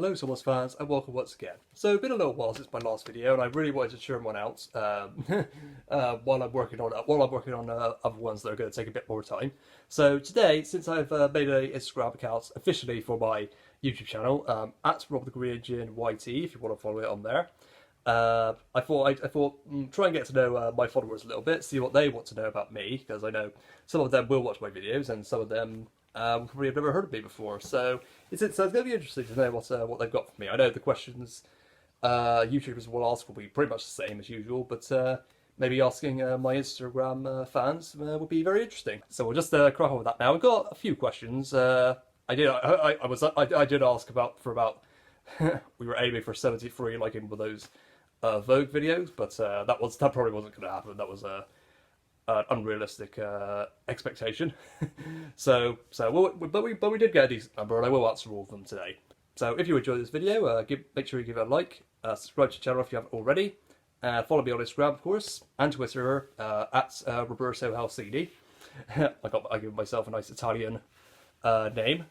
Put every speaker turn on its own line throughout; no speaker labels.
Hello Thomas fans and welcome once again. So it's been a little while since my last video and I really wanted to churn one out while I'm working on other ones that are going to take a bit more time. So today, since I've made an Instagram account officially for my YouTube channel, at Rob the Green Engine YT if you want to follow it on there, I thought try and get to know my followers a little bit, see what they want to know about me, because I know some of them will watch my videos and some of them probably have never heard of me before. So it's going to be interesting to know what they've got for me. I know the questions YouTubers will ask will be pretty much the same as usual, but maybe asking my Instagram fans will be very interesting. So we'll just crack on with that now. We've got a few questions. I did ask about we were aiming for 73 like in one of those Vogue videos, but that probably wasn't going to happen. That was an unrealistic expectation. But we did get a decent number, and I will answer all of them today. So if you enjoyed this video, make sure you give it a like, subscribe to the channel if you haven't already, follow me on Instagram, of course, and Twitter at Roberto Halsini. I give myself a nice Italian name.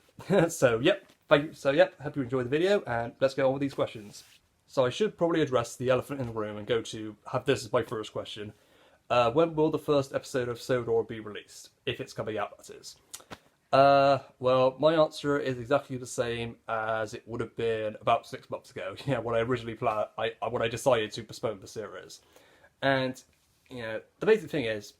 So yep, thank you. So yep, hope you enjoyed the video, and let's get on with these questions. So I should probably address the elephant in the room and have this as my first question. When will the first episode of Sodor be released? If it's coming out, that is. Well, my answer is exactly the same as it would have been about 6 months ago. Yeah, when I originally planned, when I decided to postpone the series. And the basic thing is,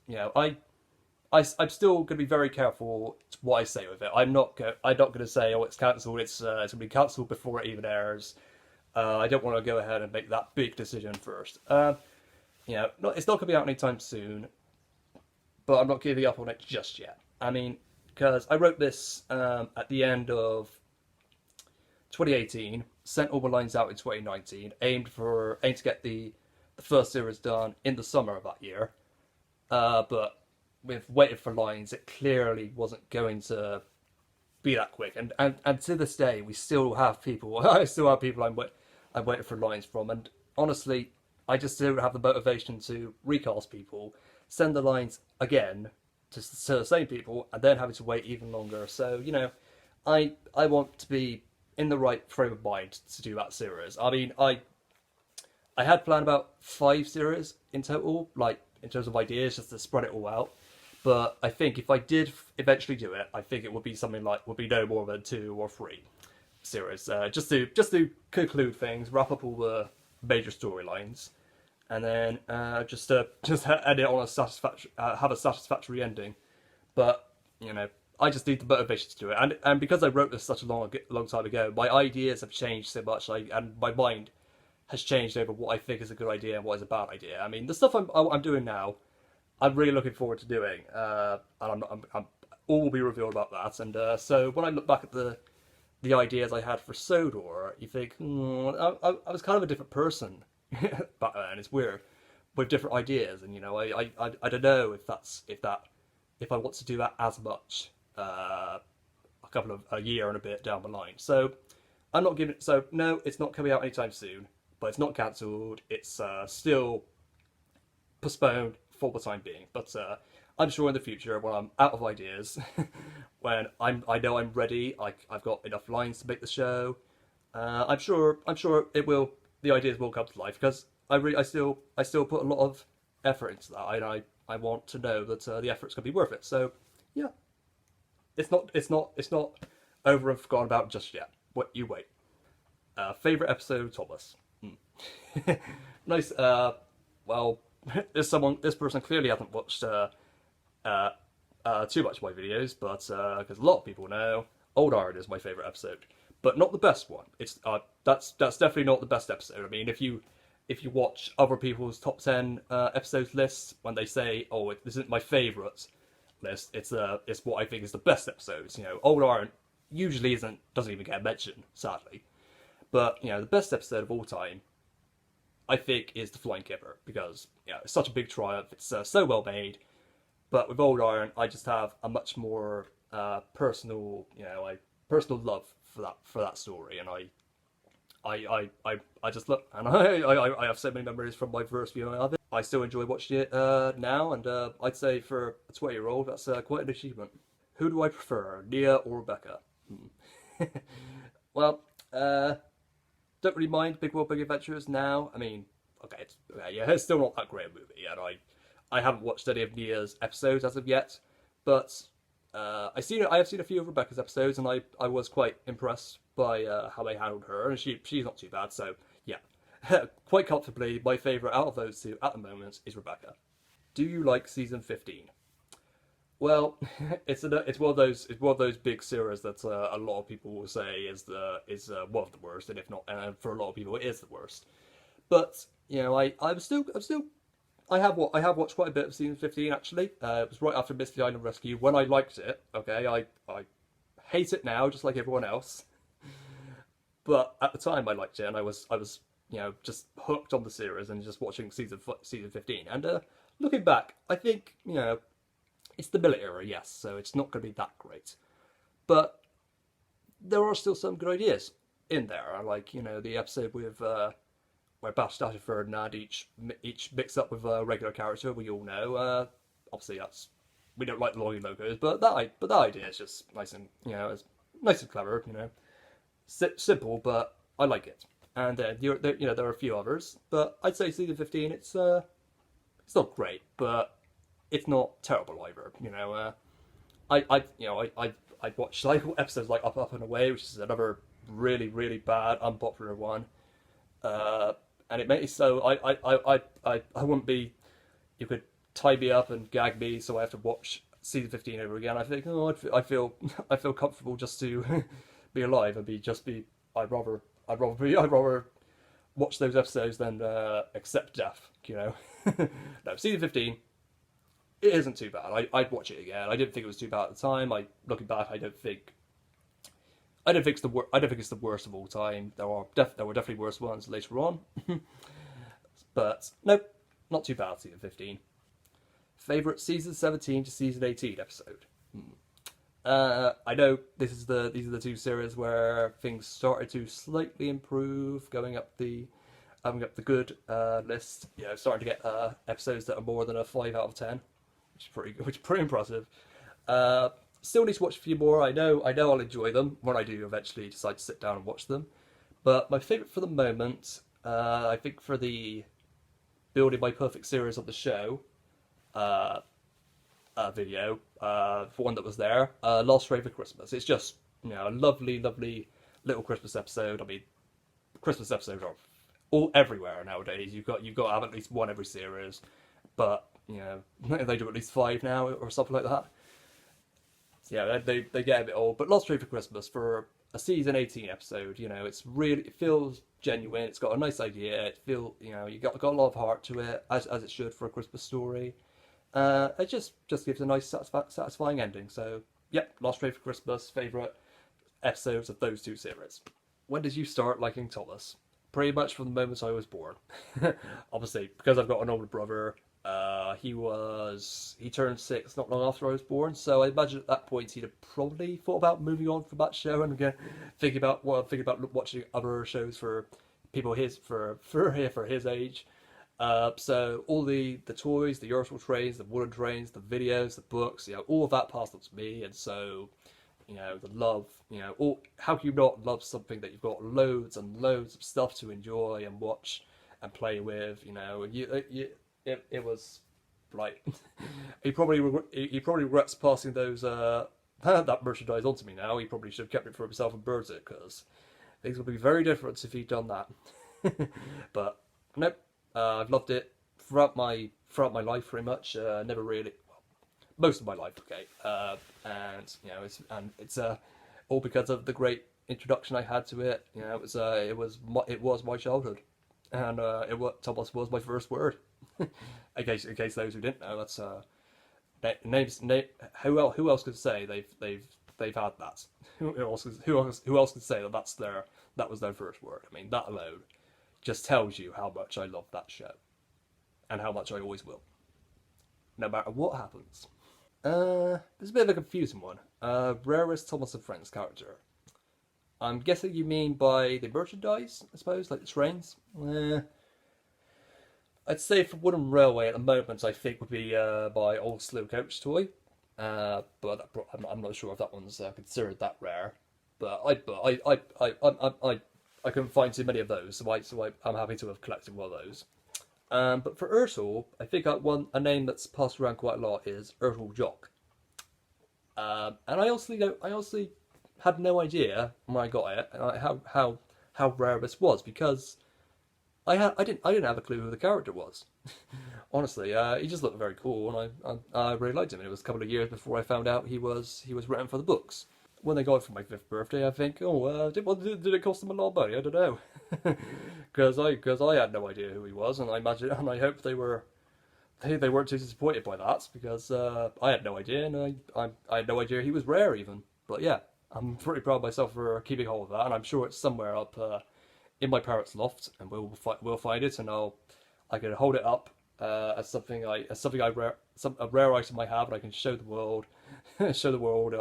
I'm still going to be very careful what I say with it. I'm not going to say, oh, it's cancelled. It's going to be cancelled before it even airs. I don't want to go ahead and make that big decision first. It's not going to be out anytime soon, but I'm not giving up on it just yet. I mean, because I wrote this at the end of 2018, sent all my lines out in 2019, aimed to get the first series done in the summer of that year. But with Waiting for Lines, it clearly wasn't going to be that quick. And to this day, we still have people. I still have people I'm waiting for lines from. And honestly, I just don't have the motivation to recast people, send the lines again to the same people, and then having to wait even longer. So, I want to be in the right frame of mind to do that series. I mean, I had planned about 5 series in total, like, in terms of ideas, just to spread it all out. But I think if I did eventually do it, I think it would be no more than 2 or 3 series. Just to conclude things, wrap up all the major storylines, and then just end it on have a satisfactory ending. But I just need the motivation to do it, and because I wrote this such a long time ago, my ideas have changed so much, and my mind has changed over what I think is a good idea and what is a bad idea. I mean, the stuff I'm doing now, I'm really looking forward to doing, and all will be revealed about that. And so when I look back at the ideas I had for Sodor, you think, I was kind of a different person back then. It's weird, with different ideas, and I don't know if I want to do that as much a year and a bit down the line. So I'm not giving. So no, it's not coming out anytime soon, but it's not cancelled. It's still postponed for the time being, but I'm sure in the future, when I'm out of ideas, when I know I'm ready, I've got enough lines to make the show. I'm sure it will. The ideas will come to life, because I still put a lot of effort into that, and I want to know that the effort's going to be worth it. So yeah, it's not over and forgotten about just yet. What you wait. Favorite episode, Thomas. Nice. Well. This person clearly hasn't watched too much of my videos, but because a lot of people know, Old Iron is my favourite episode, but not the best one. It's that's definitely not the best episode. I mean, if you watch other people's top 10 episodes lists, when they say, "Oh, this isn't my favourite list," it's what I think is the best episodes. Old Iron usually doesn't even get a mention, sadly, but the best episode of all time, I think, is The Flying Kipper, because it's such a big triumph. It's so well made. But with Old Iron, I just have a much more personal love for that story, and I just love, and I have so many memories from my first viewing of it. I still enjoy watching it now, and I'd say for a 20-year-old, that's quite an achievement. Who do I prefer, Nia or Rebecca? Well, don't really mind Big World Big Adventures now. I mean, yeah, it's still not that great a movie, and I haven't watched any of Nia's episodes as of yet, but I have seen a few of Rebecca's episodes, and I was quite impressed by how they handled her, and she's not too bad. So yeah, quite comfortably, my favourite out of those two at the moment is Rebecca. Do you like season 15? Well, it's one of those big series that a lot of people will say is one of the worst, and if not, and for a lot of people it is the worst. But you know, I'm still I have watched quite a bit of season 15 actually. It was right after Misty Island Rescue when I liked it. Okay, I hate it now just like everyone else, but at the time I liked it, and I was just hooked on the series and just watching season 15. And looking back, I think it's the Millet era, yes, so it's not going to be that great, but there are still some good ideas in there. I like the episode with where Bash Stafford and Nad each mix up with a regular character. We all know. Obviously, we don't like the login logos, but that idea is just nice and it's nice and clever. Simple, but I like it. And then there are a few others, but I'd say season 15. It's not great, but it's not terrible either. I watched like episodes like Up and Away, which is another really really bad unpopular one. And it made so I wouldn't be. You could tie me up and gag me, so I have to watch season 15 over again. I think I feel I feel comfortable just to be alive and be. I'd rather watch those episodes than accept death. No, season 15. It isn't too bad. I'd watch it again. I didn't think it was too bad at the time. Looking back, I don't think it's the worst of all time. There were definitely worse ones later on, but nope, not too bad. Season 15. Favorite season 17 to season 18 episode. I know these are the two series where things started to slightly improve, going up the good list. Starting to get episodes that are more than a 5 out of 10, which is pretty impressive. Still need to watch a few more. I know I'll enjoy them when I do eventually decide to sit down and watch them. But my favourite for the moment, I think for the building my perfect series of the show video, for one that was there, Last Rave of Christmas. It's just a lovely, lovely little Christmas episode. I mean, Christmas episodes are all everywhere nowadays. You've got to have at least one every series, but they do at least 5 now or something like that. Yeah, they get a bit old, but Lost Trade for Christmas for a season 18 episode, it feels genuine. It's got a nice idea. You got a lot of heart to it, as it should for a Christmas story. It just gives a nice satisfying ending. So yep, Lost Trade for Christmas, favourite episodes of those two series. When did you start liking Thomas? Pretty much from the moment I was born. Obviously, because I've got an older brother. He turned 6 not long after I was born, so I imagine at that point he'd have probably thought about moving on from that show and again thinking about watching other shows for people for his age. So all the toys, the Ursula trains, the wooden trains, the videos, the books, all of that passed on to me, and so the love, how can you not love something that you've got loads and loads of stuff to enjoy and watch and play with, It was like he probably regrets passing those that merchandise on to me now. He probably should have kept it for himself and burnt it, because things would be very different if he'd done that. But nope, I've loved it throughout my life pretty much. Never really, well, most of my life, okay. And it's all because of the great introduction I had to it. It was my childhood, and Thomas was my first word. in case those who didn't know, that's names. Who else could say they've had that? Who else could say that was their first word? I mean, that alone just tells you how much I love that show, and how much I always will, no matter what happens. There's a bit of a confusing one. Rarest Thomas and Friends character. I'm guessing you mean by the merchandise, I suppose, like the trains. I'd say for Wooden Railway at the moment, I think would be my old Slow Coach toy, but I'm not sure if that one's considered that rare. But I couldn't find too many of those, I'm happy to have collected one of those. But for Ertl, I think a name that's passed around quite a lot is Ertl Jock. And I also had no idea when I got it how rare this was, because I didn't have a clue who the character was. Honestly, he just looked very cool, and I really liked him. And it was a couple of years before I found out he was written for the books. When they got it for my 5th birthday, I think, did it cost them a lot of money? I don't know, because I had no idea who he was, and I hope they weren't too disappointed by that, because I had no idea, and I had no idea he was rare even. But yeah, I'm pretty proud of myself for keeping hold of that, and I'm sure it's somewhere up in my parents' loft, and we'll find it, and I can hold it up as a rare item I have, and I can show the world, show the world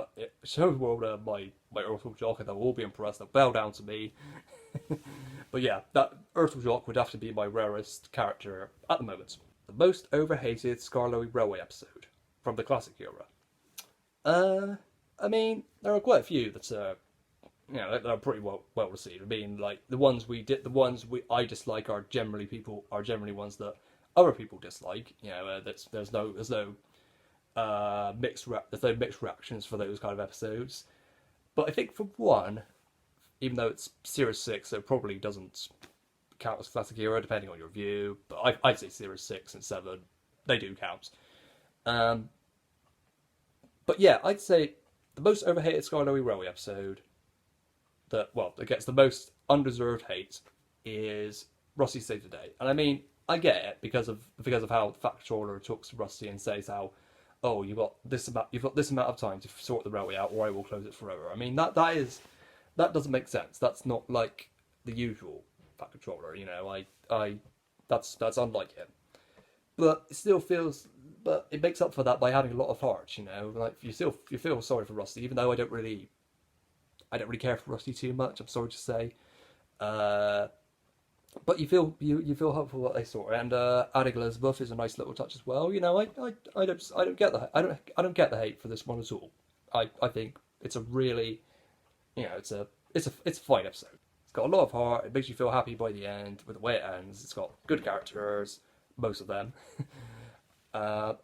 my Ertl Jock, and they'll all be impressed. They'll bow down to me. But yeah, that Ertl Jock would have to be my rarest character at the moment. The most overhated Skarloey Railway episode from the classic era. I mean, there are quite a few that that are pretty well received. I mean, like the ones I dislike are generally ones that other people dislike. There's no mixed reactions for those kind of episodes. But I think for one, even though it's Series 6, it probably doesn't count as classic era, depending on your view. But I'd say Series 6 and 7, they do count. But yeah, I'd say the most overhated Skarloey Railway episode that gets the most undeserved hate is Rusty Saves the Day. And I mean, I get it because of how the Fat Controller talks to Rusty and says how, oh, you've got this amount of time to sort the railway out, or I will close it forever. I mean, that doesn't make sense. That's not like the usual Fat Controller. That's unlike him. But it makes up for that by having a lot of heart. Like you feel sorry for Rusty, even though I don't really care for Rusty too much. I'm sorry to say. But you feel hopeful what they saw, and adding Elizabeth is a nice little touch as well. I don't get the hate for this one at all. I think it's a really, it's a fine episode. It's got a lot of heart. It makes you feel happy by the end with the way it ends. It's got good characters, most of them, and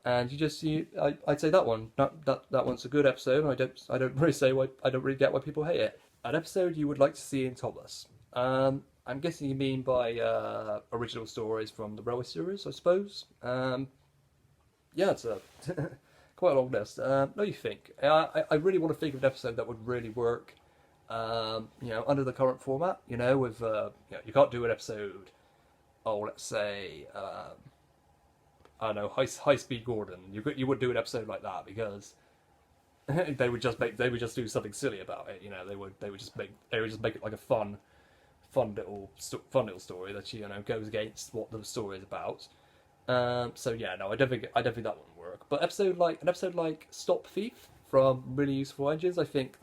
I'd say that one's a good episode. I don't really get why people hate it. An episode you would like to see in Thomas. I'm guessing you mean by original stories from the Railway series, I suppose. Yeah, it's a quite a long list. What do you think? I really want to think of an episode that would really work, under the current format. With you can't do an episode. Oh, let's say I don't know, High Speed Gordon. You wouldn't do an episode like that because they would just do something silly about it. They would just make it like a fun little story that goes against what the story is about. So yeah, no, I don't think that would work. But an episode like Stop Thief from Really Useful Engines, I think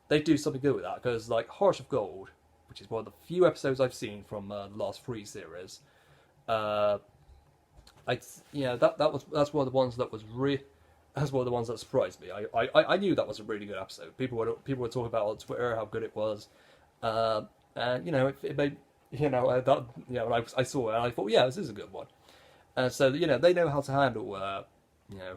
they'd do something good with that, because like Heart of Gold, which is one of the few episodes I've seen from the last 3 series, that's one of the ones that was that's one of the ones that surprised me. I knew that was a really good episode. People were talking about it on Twitter how good it was. And it made when I saw it, and I thought, yeah, this is a good one. So they know how to handle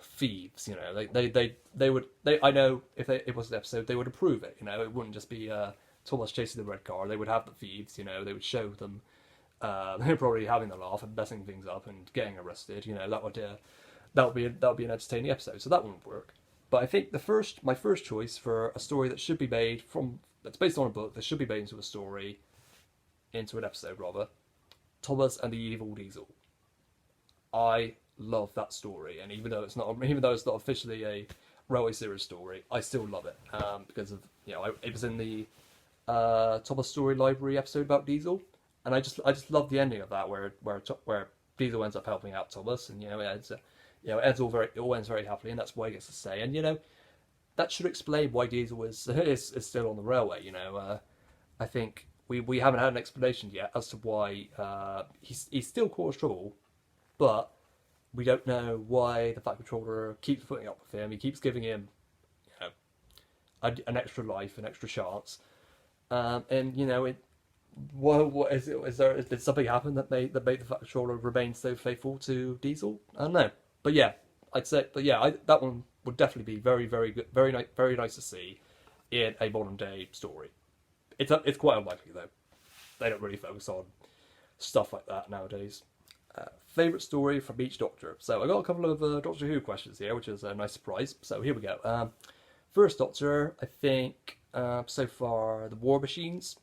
thieves. I know if it was an episode, they would approve it. It wouldn't just be Thomas chasing the red car. They would have the thieves. They would show them. They're probably having a laugh and messing things up and getting arrested. That would be an entertaining episode. So that wouldn't work. But I think my first choice for a story that should be made that's based on a book that should be made into an episode rather, Thomas and the Evil Diesel. I love that story, and even though it's not officially a Railway series story, I still love it because of it was in the Thomas Story Library episode about Diesel, and I just love the ending of that where Diesel ends up helping out Thomas, and it all ends very happily, and that's why he gets to stay, and that should explain why Diesel is still on the railway. I think we haven't had an explanation yet as to why he's still caused trouble, but we don't know why the Fat Controller keeps putting up with him. He keeps giving him an extra life, an extra chance, and what is it? Is there did something happen that made the Fat Controller remain so faithful to Diesel? I don't know, but yeah, I'd say, but yeah, that one would definitely be very good, very nice to see in a modern day story. It's quite unlikely though. They don't really focus on stuff like that nowadays. Favorite story from each Doctor. So I got a couple of Doctor Who questions here, which is a nice surprise. So here we go. First Doctor, I think so far the War Machines.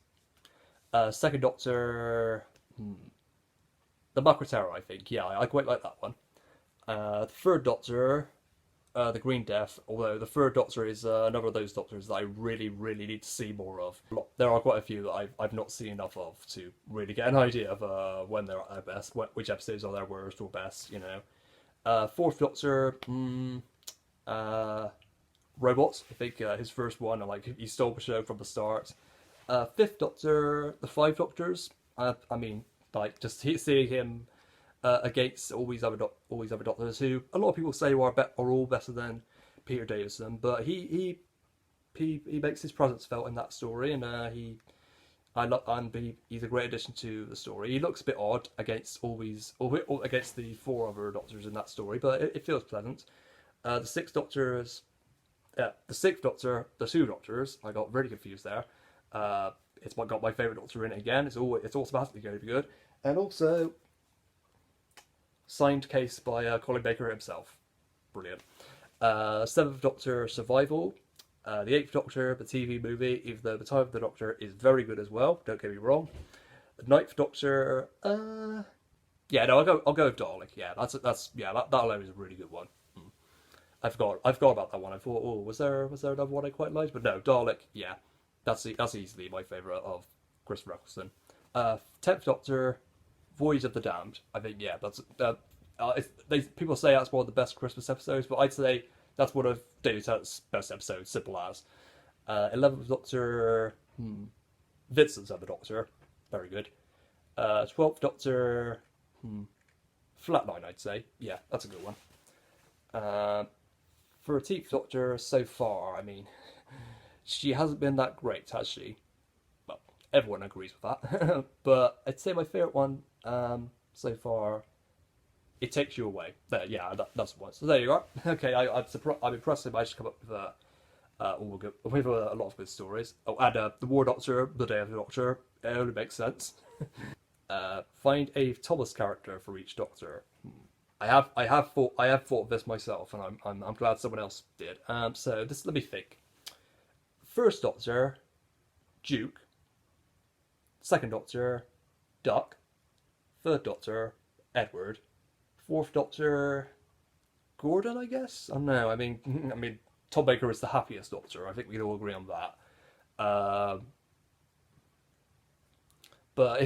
Second Doctor, the Macra, I think. Yeah, I quite like that one. The third Doctor, the Green Death. Although the third Doctor is another of those Doctors that I really need to see more of. There are quite a few that I've not seen enough of to really get an idea of when they're at their best, which episodes are their worst or best. You know. Fourth Doctor, Robots. I think his first one, like he stole the show from the start. Fifth Doctor, the Five Doctors. I mean, like just seeing him against all these other Doctors who a lot of people say are all better than Peter Davison, but he makes his presence felt in that story, and he's a great addition to the story. He looks a bit odd against against the four other Doctors in that story, but it feels pleasant. The Sixth Doctor's the Sixth Doctor, the two Doctors. I got really confused there. It's got my favourite Doctor in it again. It's automatically going to be good, and also signed case by Colin Baker himself. Brilliant. Seventh Doctor Survival. The Eighth Doctor, the TV movie, even though the time of the Doctor is very good as well. Don't get me wrong. The Ninth Doctor. Yeah, no, I'll go with Dalek. Yeah, that alone is a really good one. I forgot about that one. I thought, oh, was there another one I quite liked? But no, Dalek. Yeah, that's easily my favourite of Christopher Eccleston. 10th Doctor, Voyage of the Damned. I think that's people say that's one of the best Christmas episodes, but I'd say that's one of David Tennant's best episodes. Simple as. 11th Doctor, Vincent's other Doctor, very good. 12th Doctor, Flatline. I'd say that's a good one. 13th Doctor so far, I mean, she hasn't been that great, has she? Well, everyone agrees with that. But I'd say my favourite one so far, It Takes You Away. That's one. So there you are. Okay, I'm impressed I managed to come up with a lot of good stories. Oh, and the War Doctor, the Day of the Doctor. It only makes sense. Find a Thomas character for each Doctor. I have thought of this myself, and I'm glad someone else did. So let me think. First Doctor, Duke. Second Doctor, Duck. Third Doctor, Edward. Fourth Doctor, Gordon, I guess. I don't know. I mean, Tom Baker is the happiest Doctor. I think we can all agree on that. But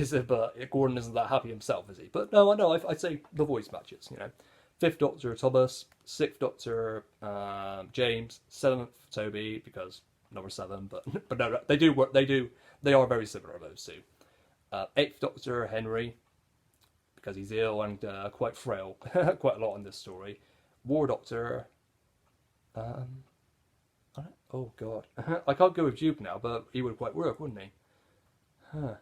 Gordon isn't that happy himself, is he? But no, I know. I'd say the voice matches. You know, Fifth Doctor Thomas, Sixth Doctor James, Seventh Toby because number 7. But no, they do work. They are very similar, those two. Eighth Doctor Henry because he's ill and quite frail, quite a lot in this story. War Doctor. Oh God, I can't go with Duke now, but he would quite work, wouldn't he? Huh.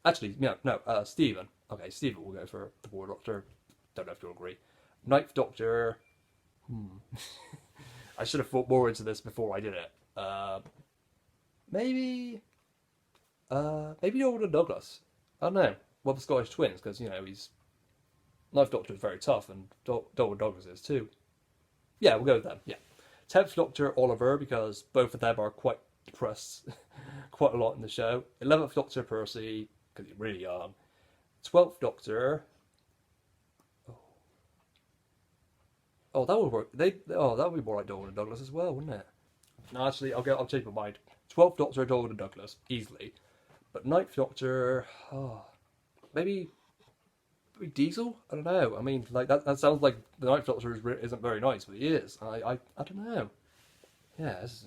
Actually, no, Stephen. Okay, Stephen will go for the War Doctor. Don't know if you'll agree. Ninth Doctor. I should have thought more into this before I did it. Maybe Dalton Douglas. I don't know. Well, the Scottish twins, because he's Ninth Doctor is very tough, and Dalton Douglas is too. Yeah, we'll go with them. Yeah, 10th Doctor Oliver, because both of them are quite depressed, quite a lot in the show. 11th Doctor Percy, because he's really young. 12th Doctor. Oh, that would work. That would be more like Dalton Douglas as well, wouldn't it? No, actually, I'll change my mind. 12th Doctor Dalton Douglas easily, but 9th Doctor. Maybe Diesel? I don't know. I mean, like that sounds like the Ninth Doctor isn't very nice, but he is. I don't know. Yeah, this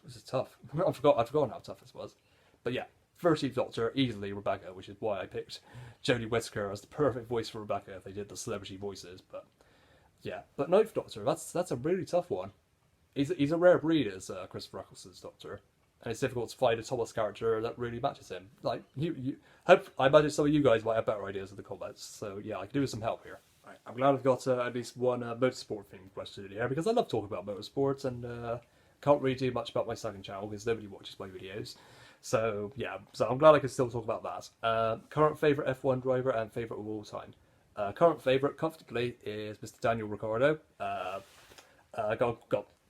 is tough. I've forgotten how tough this was. But yeah, 13th Doctor, easily Rebecca, which is why I picked Jodie Whittaker as the perfect voice for Rebecca if they did the celebrity voices. But yeah, but Ninth Doctor, that's a really tough one. He's a rare breed as Christopher Eccleston's Doctor. and it's difficult to find a Thomas character that really matches him. Like hope I imagine some of you guys might have better ideas in the comments. So yeah, I can do with some help here. Right, I'm glad I've got at least one motorsport themed question in here because I love talking about motorsports and can't really do much about my second channel because nobody watches my videos. So yeah, so I'm glad I can still talk about that. Current favourite F1 driver and favourite of all time. Current favourite, comfortably, is Mr. Daniel Ricciardo.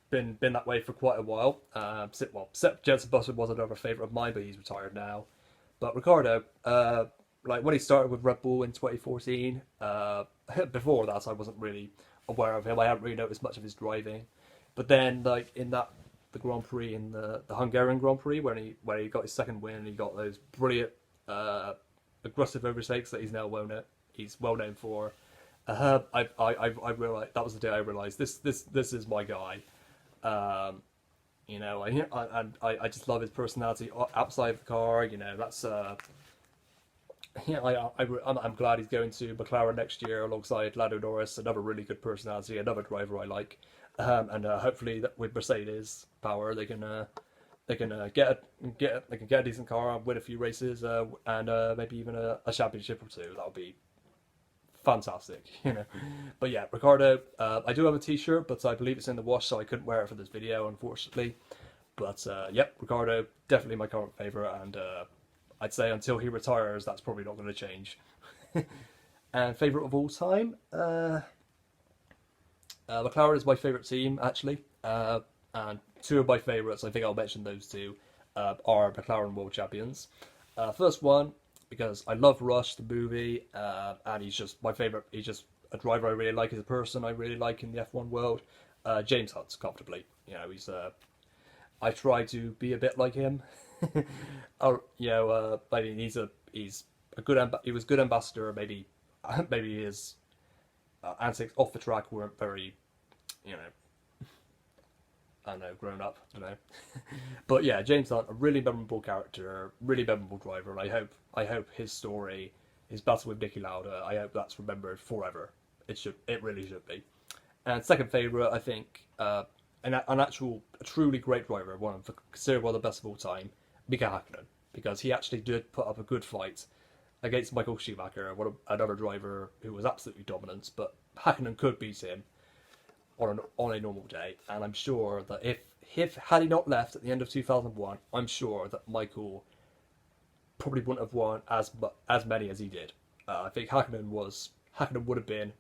Been that way for quite a while. Jenson Button was another favourite of mine, but he's retired now. But Ricciardo, like when he started with Red Bull in 2014, before that I wasn't really aware of him. I hadn't really noticed much of his driving. But then, like in the Grand Prix, in the Hungarian Grand Prix, when he got his second win, he got those brilliant aggressive overtakes that he's well known for. I realized that was the day I realized this is my guy. You know, I just love his personality outside of the car. You know, that's yeah, I'm glad he's going to McLaren next year alongside Lando Norris, another really good personality, another driver I like, and hopefully that with Mercedes power they can get a decent car, win a few races, and maybe even a championship or two. That'll be fantastic, you know. But yeah, Ricciardo, I do have a t-shirt, but I believe it's in the wash, so I couldn't wear it for this video, unfortunately. But yep, Ricciardo, definitely my current favourite, and I'd say until he retires, that's probably not going to change. And favourite of all time? McLaren is my favourite team, actually. And two of my favourites, I think I'll mention those two, are McLaren World Champions. First one, because I love Rush, the movie, and he's just my favourite. He's just a driver I really like as a person. I really like in the F1 world. James Hunt, comfortably. You know, he's. I try to be a bit like him. Or, you know, I mean, he was a good ambassador. Maybe his antics off the track weren't very, you know, I don't know, grown up. I don't know. But yeah, James Hunt, a really memorable character, really memorable driver, and I hope his story, his battle with Niki Lauda, I hope that's remembered forever. It really should be. And second favourite, I think, a truly great driver, considered one of the best of all time, Mika Hakkinen, because he actually did put up a good fight against Michael Schumacher, another driver who was absolutely dominant, but Hakkinen could beat him on a normal day, and I'm sure that if had he not left at the end of 2001, I'm sure that Michael probably wouldn't have won as many as he did. I think Hakkinen would have been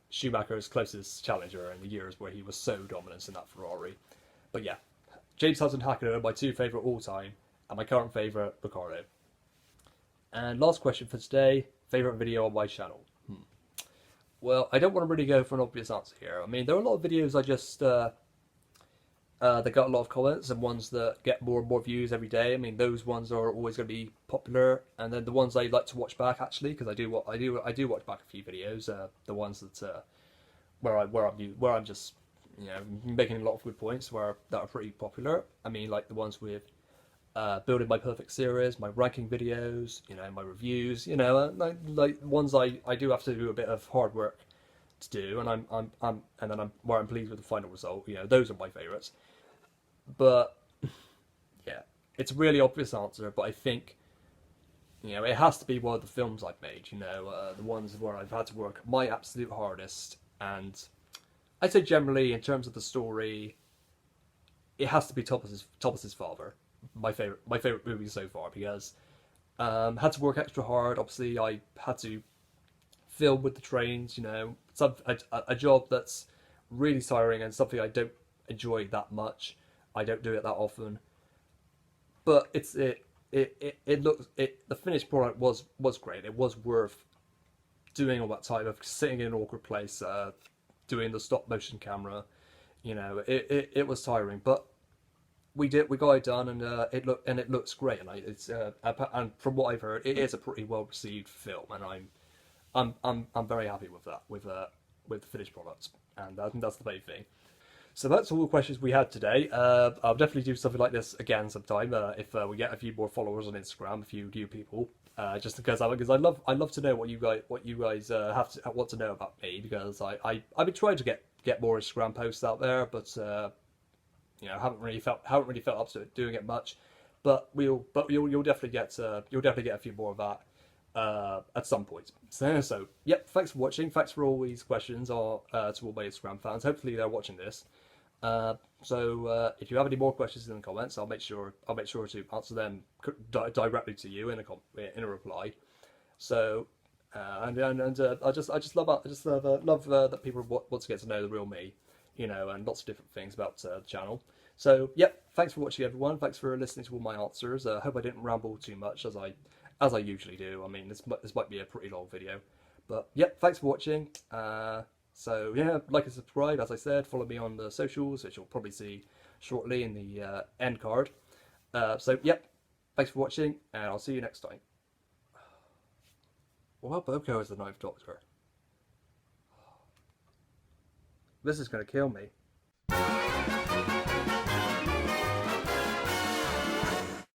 Schumacher's closest challenger in the years where he was so dominant in that Ferrari. But yeah, James Hunt and Hakkinen are my two favourite all time, and my current favourite, Ricciardo. And last question for today, favourite video on my channel. Well, I don't want to really go for an obvious answer here. I mean, there are a lot of videos I just that got a lot of comments, and ones that get more and more views every day. I mean, those ones are always going to be popular, and then the ones I like to watch back, actually, because I do watch back a few videos. The ones that where I'm just, you know, making a lot of good points that are pretty popular. I mean, like the ones with building my perfect series, my ranking videos, you know, my reviews, you know, like ones I do have to do a bit of hard work to do, and I'm pleased with the final result. You know, those are my favourites. But yeah, it's a really obvious answer, but I think, you know, it has to be one of the films I've made. You know, the ones where I've had to work my absolute hardest, and I'd say generally in terms of the story, it has to be Thomas's Father. My favorite movie so far, because had to work extra hard. Obviously, I had to film with the trains. You know, a job that's really tiring and something I don't enjoy that much. I don't do it that often, but the finished product was great. It was worth doing all that time of sitting in an awkward place, doing the stop motion camera. You know, it was tiring, but we got it done, and it looks great, and and from what I've heard, it is a pretty well received film, and I'm very happy with that, with the finished product, and I think that's the main thing. So that's all the questions we had today. I'll definitely do something like this again sometime if we get a few more followers on Instagram, a few new people, just because I love to know what you guys want to know about me, because I've been trying to get more Instagram posts out there, but You know, haven't really felt up to it, doing it much, but you'll definitely get a few more of that at some point. So yep, thanks for watching. Thanks for all these questions to all my Instagram fans. Hopefully they're watching this. If you have any more questions in the comments, I'll make sure to answer them directly to you in a reply. So I just love that people want to get to know the real me, you know, and lots of different things about the channel. So yep, thanks for watching, everyone. Thanks for listening to all my answers. I hope I didn't ramble too much as I usually do. I mean, this might be a pretty long video, but yep, thanks for watching. So yeah, like and subscribe, as I said. Follow me on the socials, which you'll probably see shortly in the end card. So yep, thanks for watching, and I'll see you next time. What about Boko as the Ninth Doctor? This is going to kill me.